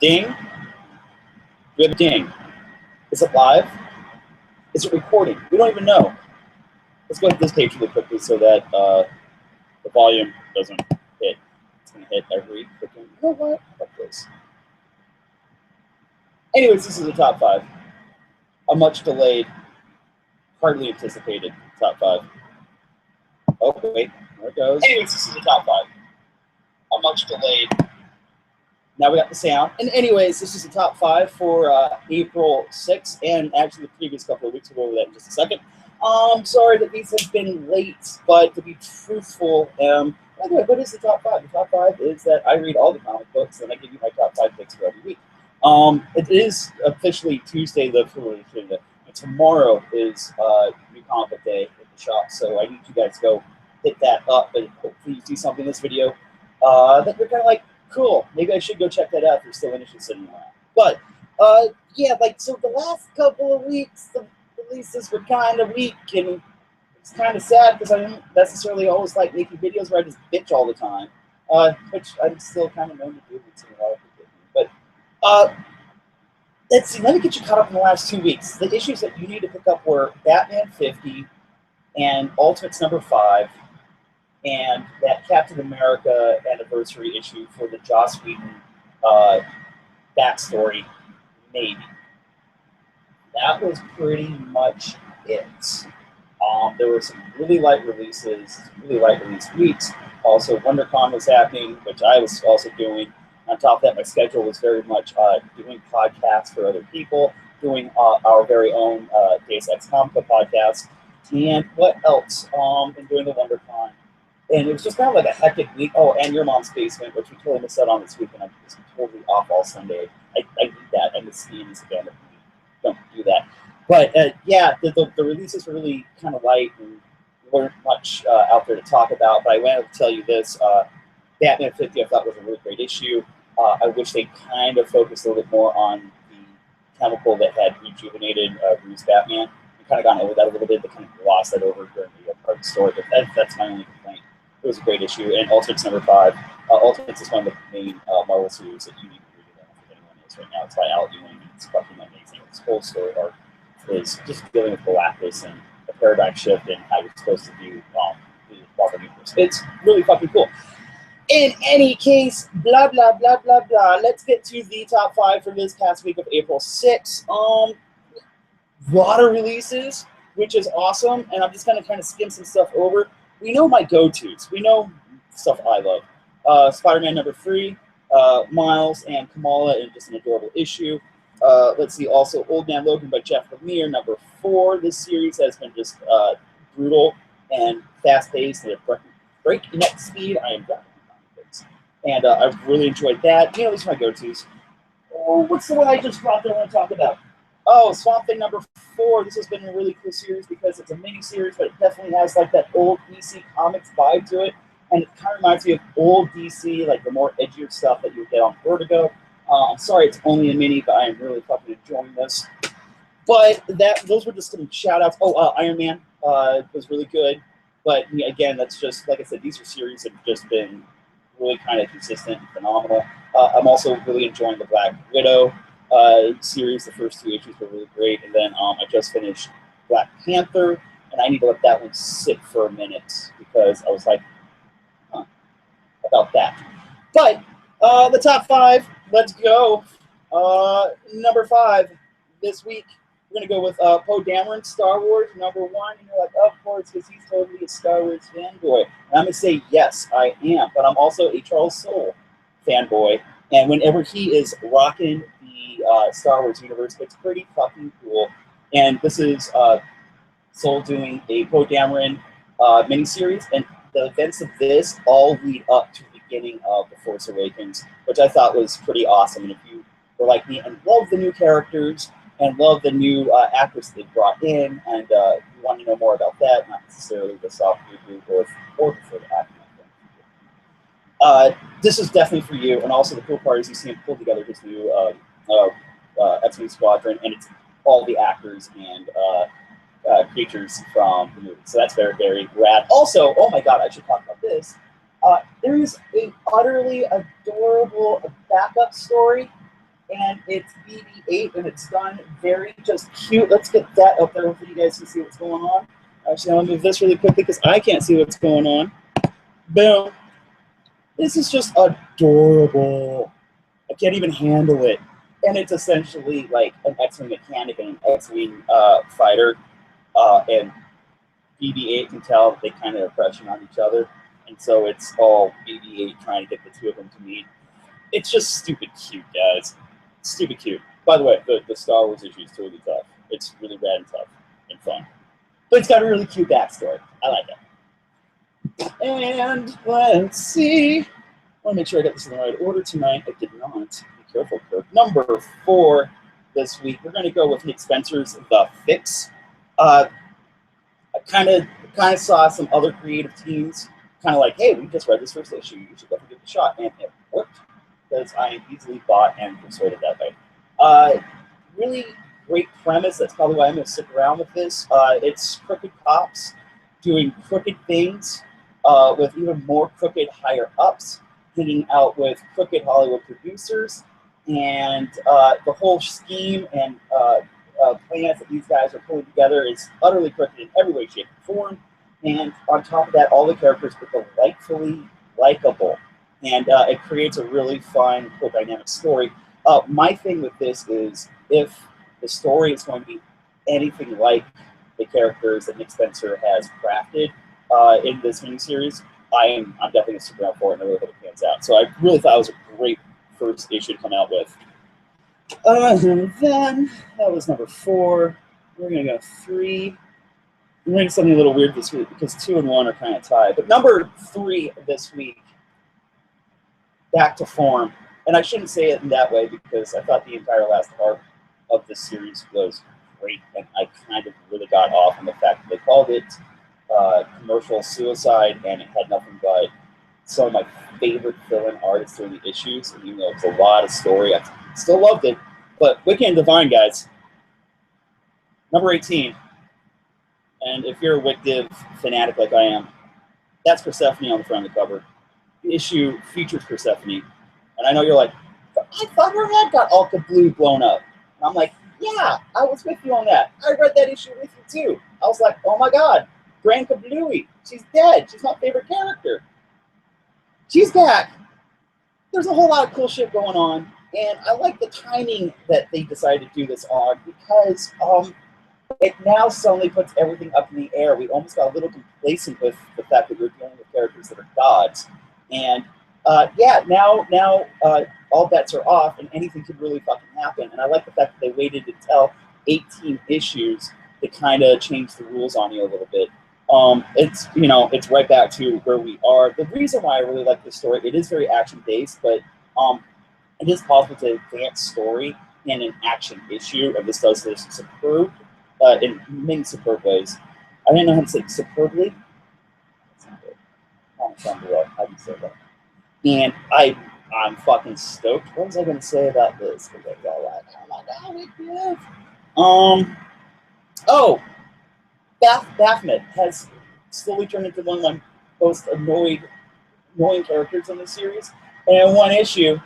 Ding. We have a ding. Is it live? Is it recording? We don't even know. Let's go to this page really quickly so that the volume doesn't hit. It's going to hit every freaking. You know what? How about this? Anyways, this is the top 5. A much delayed, hardly anticipated top 5. Oh, wait. There it goes. Anyways, this is the top 5. A much delayed. Now we got the sound. And anyways, this is the top 5 for April 6th, and actually the previous couple of weeks. We'll go over that in just a second. Sorry that these have been late, but to be truthful, by the way, what is the top 5? The top 5 is that I read all the comic books, and I give you my top 5 picks for every week. It is officially Tuesday, and tomorrow is New Comic Book Day at the shop, so I need you guys to go hit that up, and hopefully you see something in this video that you're kind of like, cool, maybe I should go check that out if you're still interested in that. But, yeah, like, so the last couple of weeks, the releases were kind of weak, and it's kind of sad because I don't necessarily always like making videos where I just bitch all the time, which I'm still kind of known to do. But, let's see, let me get you caught up in the last 2 weeks. The issues that you need to pick up were Batman 50 and Ultimates number 5, and that Captain America anniversary issue for the Joss Whedon backstory, maybe. That was pretty much it. There were some really light releases, really light release weeks. Also, WonderCon was happening, which I was also doing. On top of that, my schedule was very much doing podcasts for other people, doing our very own Deus Ex Comica podcast, and what else? And doing the WonderCon. And it was just kind of like a hectic week. Oh, and Your Mom's Basement, which we totally missed out on this week, and I'm just totally off all Sunday. I need that. I miss skiing this again. Don't do that. But, yeah, the releases were really kind of light and weren't much out there to talk about. But I wanted to tell you this. Batman 50 I thought was a really great issue. I wish they kind of focused a little bit more on the chemical that had rejuvenated Bruce Batman. We kind of gone over that a little bit. They kind of glossed that over during the part of the story. But that's my only complaint. It was a great issue. And Ultimates number 5. Ultimates is one of the main Marvel series that you need to read. I don't know if anyone is right now. It's by Al Ewing. It's fucking amazing. This whole story arc is just dealing with Galactus and the paradigm shift and how you're supposed to view the Marvel Universe. It's really fucking cool. In any case, blah, blah, blah, blah, blah. Let's get to the top 5 for this past week of April 6th. Lot of releases, which is awesome. And I'm just going to kind of skim some stuff over. We know my go-tos. We know stuff I love. Spider-Man number 3, Miles and Kamala in just an adorable issue. Let's see, also Old Man Logan by Jeff Lemire, number 4. This series has been just brutal and fast-paced and at breakneck speed. I am driving comics. And I've really enjoyed that. You know, these are my go-tos. Oh, what's the one I just dropped that I want to talk about? Oh, Swamp Thing number 4. This has been a really cool series because it's a mini-series, but it definitely has like that old DC Comics vibe to it. And it kind of reminds me of old DC, like the more edgier stuff that you would get on Vertigo. I'm sorry it's only a mini, but I am really fucking enjoying this. But those were just some shout-outs. Oh, Iron Man was really good. But again, that's just, like I said, these are series that have just been really kind of consistent and phenomenal. I'm also really enjoying the Black Widow series. The first 2 issues were really great. And then I just finished Black Panther, and I need to let that one sit for a minute because I was like, about that. But the top 5, let's go. Number 5 this week, we're going to go with Poe Dameron, Star Wars, number 1. And you're like, of course, because he's totally a Star Wars fanboy. And I'm going to say, yes, I am. But I'm also a Charles Soule fanboy. And whenever he is rocking the Star Wars universe, it's pretty fucking cool. And this is Soule doing a Poe Dameron miniseries. And the events of this all lead up to the beginning of The Force Awakens, which I thought was pretty awesome. And if you were like me and love the new characters and love the new actors they brought in, and you want to know more about that, not necessarily the soft reboot or for the acting, this is definitely for you. And also the cool part is you see him pull together his new X-Wing Squadron, and it's all the actors and creatures from the movie. So that's very, very rad. Also, oh my god, I should talk about this. There is an utterly adorable backup story and it's BB-8, and it's done very just cute. Let's get that up there so you guys can see what's going on. Actually, I'll move this really quickly because I can't see what's going on. Boom. This is just adorable. I can't even handle it. And it's essentially like an X-Wing mechanic and an X-Wing fighter. And BB-8 can tell that they kind of are crushing on each other. And so it's all BB-8 trying to get the two of them to meet. It's just stupid cute, guys. Stupid cute. By the way, the Star Wars issue is totally tough. It's really rad and tough and fun. But it's got a really cute backstory. I like it. And let's see. I want to make sure I got this in the right order tonight. I did not. Be careful, Kirk. Number 4 this week. We're going to go with Nick Spencer's The Fix. I kind of saw some other creative teams kind of like, hey, we just read this first issue. You should definitely give it a shot. And it worked because I am easily bought and persuaded that way. Really great premise. That's probably why I'm going to stick around with this. It's crooked cops doing crooked things with even more crooked higher-ups, hanging out with crooked Hollywood producers, and the whole scheme and plans that these guys are pulling together is utterly crooked in every way, shape, and form. And on top of that, all the characters are delightfully likable. And it creates a really fun, cool, dynamic story. My thing with this is if the story is going to be anything like the characters that Nick Spencer has crafted in this miniseries, I'm definitely going to stick around for it and I really hope it pans out. So I really thought it was a great first issue to come out with. And then, that was number 4. We're going to go 3. I'm doing something a little weird this week because 2 and 1 are kind of tied. But number 3 this week, back to form. And I shouldn't say it in that way because I thought the entire last arc of this series was great. And I kind of really got off on the fact that they called it commercial suicide and it had nothing but some of my favorite fill-in artists during the issues. And even though it's a lot of story, I still loved it. But Wicked and Divine, guys. Number 18. And if you're a Wick Div fanatic like I am, that's Persephone on the front of the cover. The issue features Persephone. And I know you're like, I thought her head got all kablooey blown up. And I'm like, yeah, I was with you on that. I read that issue with you too. I was like, oh my God, Grand Kablooey. She's dead. She's my favorite character. She's back. There's a whole lot of cool shit going on. And I like the timing that they decided to do this on because it now suddenly puts everything up in the air. We almost got a little complacent with the fact that we're dealing with characters that are gods. And yeah, now all bets are off and anything could really fucking happen. And I like the fact that they waited until 18 issues to kind of change the rules on you a little bit. It's, you know, it's right back to where we are. The reason why I really like this story, it is very action-based, but it is possible to advance story in an action issue, and this does this superb, in many superb ways. I didn't know how to say superbly. That's not good. Comment down below how do you say that. And I'm fucking stoked. What was I going to say about this? Because I got like, oh my God, we did. Oh, Baphomet has slowly turned into one of my most annoying characters in the series. And in one issue,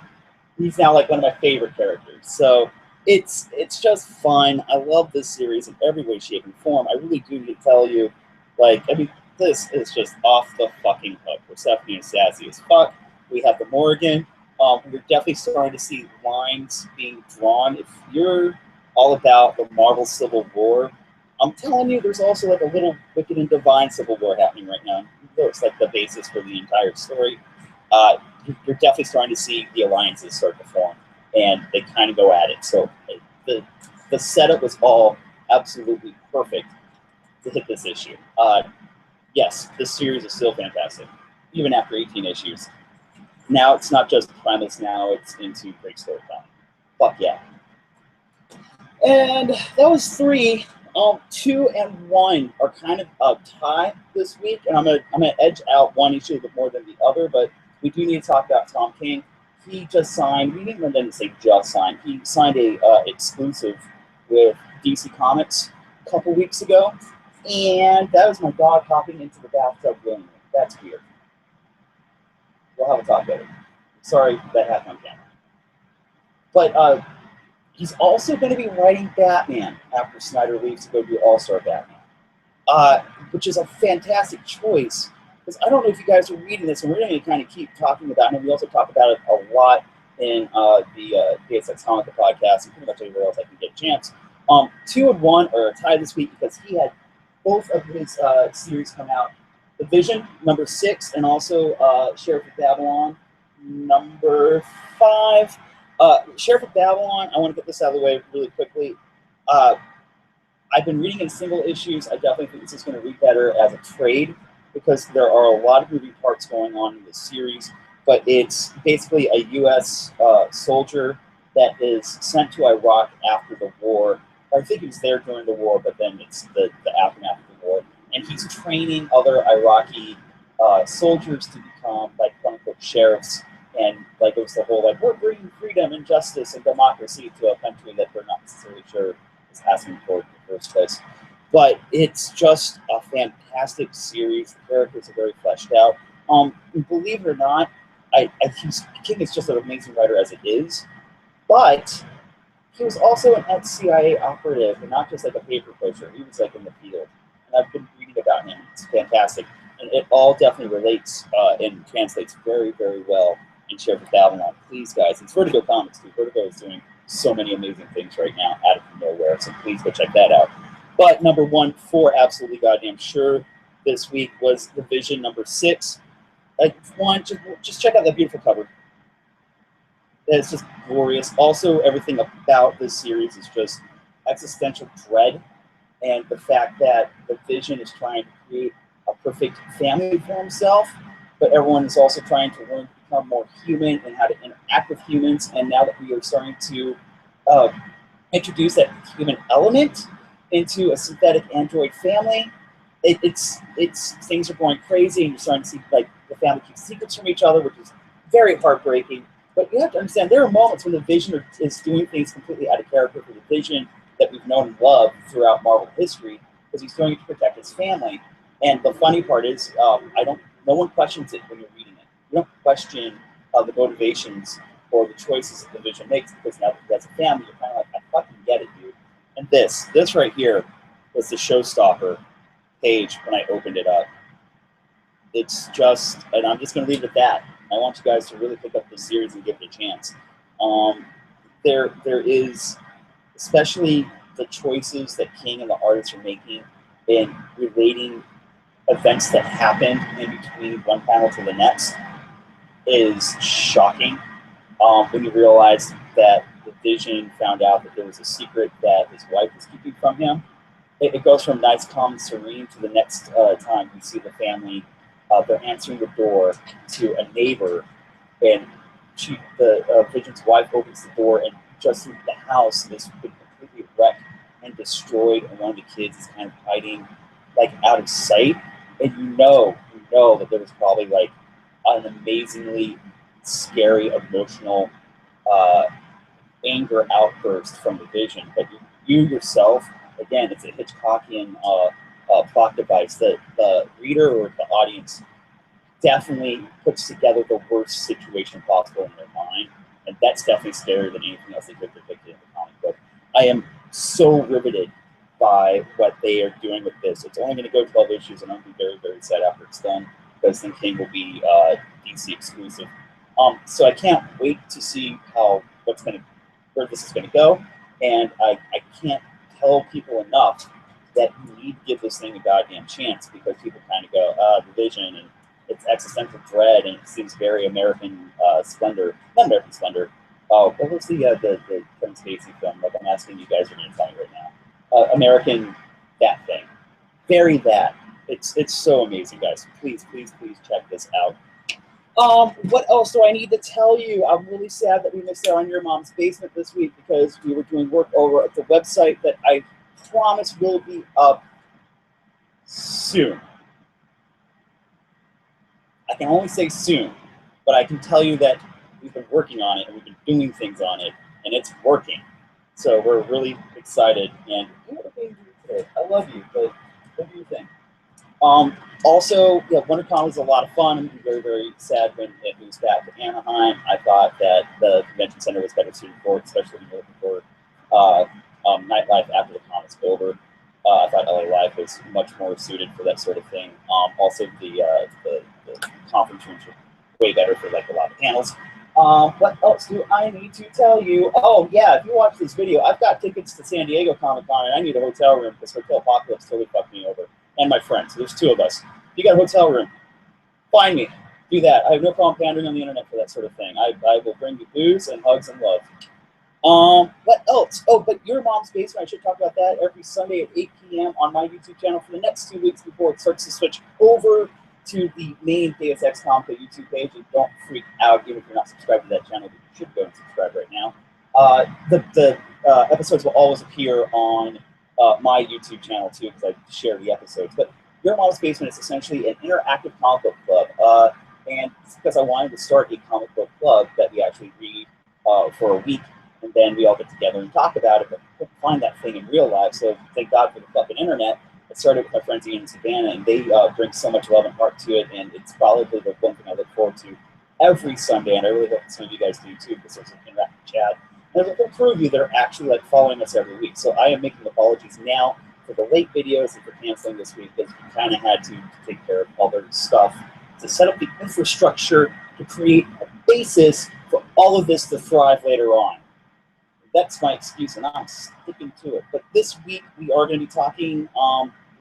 he's now like one of my favorite characters. So it's just fun. I love this series in every way, shape, and form. I really do need to tell you, like, I mean, this is just off the fucking hook. Persephone is sassy as fuck. We have the Morrigan. We're definitely starting to see lines being drawn. If you're all about the Marvel Civil War, I'm telling you, there's also like a little Wicked and Divine Civil War happening right now. It's like the basis for the entire story. You're definitely starting to see the alliances start to form, and they kind of go at it. So the setup was all absolutely perfect to hit this issue. Yes, this series is still fantastic, even after 18 issues. Now it's not just premise, now it's into great storytelling. Fuck yeah. And that was 3. 2 and 1 are kind of a tie this week, and I'm gonna edge out one issue a bit more than the other, but we do need to talk about Tom King. He just signed, we didn't say just signed, he signed a exclusive with DC Comics a couple weeks ago, and that was my dog hopping into the bathtub willingly. That's weird. We'll have a talk about it. Sorry that happened on camera. But He's also going to be writing Batman after Snyder leaves to go do All-Star Batman, which is a fantastic choice. Because I don't know if you guys are reading this, and we're going to kind of keep talking about him. We also talk about it a lot in the Deus Ex Comica podcast, and pretty much everywhere else I can get a chance. 2 and 1 are tied this week because he had both of his series come out. The Vision, number 6, and also Sheriff of Babylon, number 5. Sheriff of Babylon, I want to get this out of the way really quickly. I've been reading in single issues. I definitely think this is going to read better as a trade because there are a lot of moving parts going on in this series. But it's basically a U.S. Soldier that is sent to Iraq after the war. I think he was there during the war, but then it's the aftermath of the war. And he's training other Iraqi soldiers to become, like, quote-unquote, sheriffs. And, like, it was the whole, like, we're bringing freedom and justice and democracy to a country that they're not necessarily sure is asking for in the first place. But it's just a fantastic series. The characters are very fleshed out. Believe it or not, King is just an amazing writer as it is. But he was also an ex-CIA operative and not just, like, a paper pusher. He was, like, in the field. And I've been reading about him. It's fantastic. And it all definitely relates and translates very, very well in Sheriff of Babylon. Please, guys, it's Vertigo Comics, too. Vertigo is doing so many amazing things right now out of nowhere, so please go check that out. But number 1, for absolutely goddamn sure, this week was The Vision, number 6. Like, one, just check out that beautiful cover. It's just glorious. Also, everything about this series is just existential dread, and the fact that the Vision is trying to create a perfect family for himself, but everyone is also trying to learn to become more human and how to interact with humans. And now that we are starting to introduce that human element into a synthetic android family, it's things are going crazy, and you're starting to see, like, the family keeps secrets from each other, which is very heartbreaking. But you have to understand there are moments when the Vision is doing things completely out of character for the Vision that we've known and loved throughout Marvel history, because he's doing it to protect his family. And the funny part is, no one questions it when you're reading it. You don't question the motivations or the choices that the Vision makes, because now that as a family, you're kind of like, I fucking get it, dude. And this right here was the showstopper page when I opened it up. It's just, and I'm just going to leave it at that. I want you guys to really pick up this series and give it a chance. There is, especially the choices that King and the artists are making in relating events that happened in between one panel to the next, is shocking. When you realize that the Vision found out that there was a secret that his wife was keeping from him, it goes from nice, calm, and serene to the next time we see the family. They're answering the door to a neighbor, and the Vision's wife opens the door, and just in the house is completely wrecked and destroyed, and one of the kids is kind of hiding, like, out of sight. And you know that there was probably, like, an amazingly scary, emotional anger outburst from the Vision. But you yourself, again, it's a Hitchcockian plot device that the reader or the audience definitely puts together the worst situation possible in their mind. And that's definitely scarier than anything else they could depict in the comic book. I am so riveted by what they are doing with this. It's only going to go 12 issues, and I'm going to be very, very sad after it's done, because then King will be DC exclusive. So I can't wait to see where this is going to go. And I can't tell people enough that you need to give this thing a goddamn chance, because people kind of go, the Vision, and it's existential dread, and it seems very American Splendor. Not American Splendor. Oh, what was the Kevin Spacey film? Like, I'm asking you guys are going to tell me right now. American that thing. Very that. It's so amazing, guys. Please, please, please check this out. What else do I need to tell you? I'm really sad that we missed out on Your Mom's Basement this week, because we were doing work over at the website that I promise will be up soon. I can only say soon, but I can tell you that we've been working on it, and we've been doing things on it, and it's working. So we're really excited. And what a baby today. I love you, but what do you think? Also, yeah, WonderCon was a lot of fun. I'm very, very sad when it moves back to Anaheim. I thought that the convention center was better suited for it, especially when you're looking for nightlife after the con is over. I thought LA Live was much more suited for that sort of thing. Also, the conference rooms were way better for like a lot of panels. What else do I need to tell you? Oh yeah, if you watch this video, I've got tickets to San Diego Comic-Con, and I need a hotel room because Hotel Apocalypse totally fucked me over, and my friends. There's two of us. If you got a hotel room, find me. Do that. I have no problem pandering on the internet for that sort of thing. I will bring you booze and hugs and love. What else? Oh, but Your Mom's Basement, I should talk about that every Sunday at 8 p.m. on my YouTube channel for the next 2 weeks before it starts to switch over to the main Deus Ex Comics YouTube page. And don't freak out, even if you're not subscribed to that channel, but you should go and subscribe right now. The episodes will always appear on my YouTube channel too, because I share the episodes. But Your Mom's Basement is essentially an interactive comic book club. And it's because I wanted to start a comic book club that we actually read for a week, and then we all get together and talk about it, but couldn't find that thing in real life. So thank God for the fucking internet. I started with my friends Ian and Savannah, and they bring so much love and heart to it, and it's probably the one thing I look forward to every Sunday, and I really hope some of you guys do too, because there's an interactive chat. And there's a crew of you that are actually like following us every week. So I am making apologies now for the late videos and for canceling this week, because we kind of had to take care of other stuff to set up the infrastructure to create a basis for all of this to thrive later on. That's my excuse, and I'm sticking to it. But this week, we are going to be talking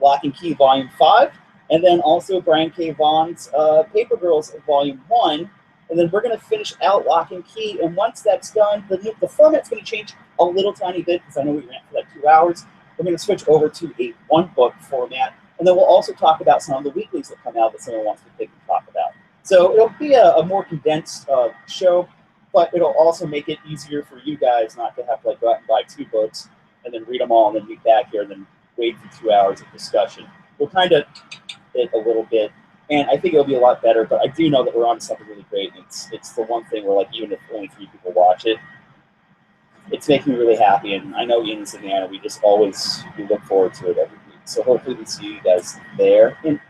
Lock and Key Volume 5, and then also Brian K. Vaughan's Paper Girls Volume 1, and then we're going to finish out Lock and Key, and once that's done, the format's going to change a little tiny bit, because I know we ran for like 2 hours. We're going to switch over to a one-book format, and then we'll also talk about some of the weeklies that come out that someone wants to pick and talk about. So it'll be a more condensed show, but it'll also make it easier for you guys not to have to like go out and buy 2 books and then read them all and then meet back here and then wait for 2 hours of discussion. We'll kind of it a little bit, and I think it'll be a lot better, but I do know that we're on to something really great. And it's the one thing where, like, even if only 3 people watch it, it's making me really happy. And I know Ian and Savannah, we look forward to it every week. So hopefully we see you guys there. And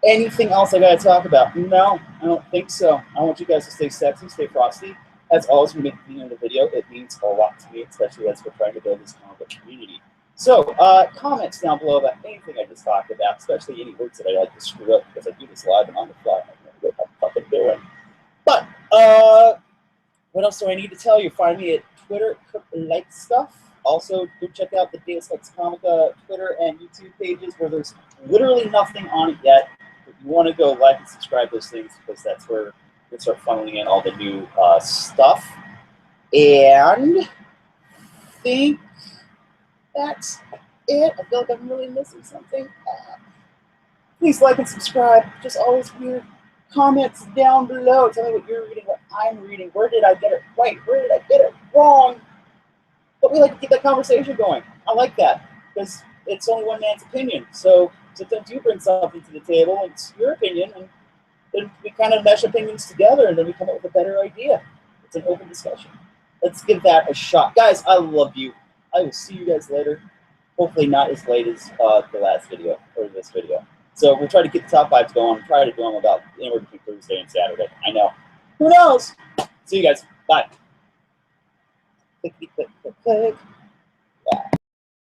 anything else I gotta talk about? No, I don't think so. I want you guys to stay sexy, stay frosty. As always, when we make the end of the video, it means a lot to me, especially as we're trying to build this comic book community. So, comments down below about anything I just talked about, especially any words that I like to screw up, because I do this live and on the fly. I don't know what I'm fucking doing. But, what else do I need to tell you? Find me at Twitter, like stuff. Also, do check out the Deus Ex Comica Twitter and YouTube pages, where there's literally nothing on it yet. If you want to go like and subscribe those things, because that's where we start funneling in all the new stuff. And I think that's it. I feel like I'm really missing something. Please like and subscribe. Just always weird comments down below. Tell me what you're reading, what I'm reading. Where did I get it right? Where did I get it wrong? But we like to keep that conversation going. I like that, because it's only one man's opinion. So sometimes you bring something to the table, and it's your opinion, and then we kind of mesh opinions together, and then we come up with a better idea. It's an open discussion. Let's give that a shot. Guys, I love you. I will see you guys later. Hopefully not as late as the last video, or this video. So we'll try to get the top 5 going. Try to do them about anywhere between Thursday and Saturday. I know. Who knows? See you guys. Bye. Click, click, click, click.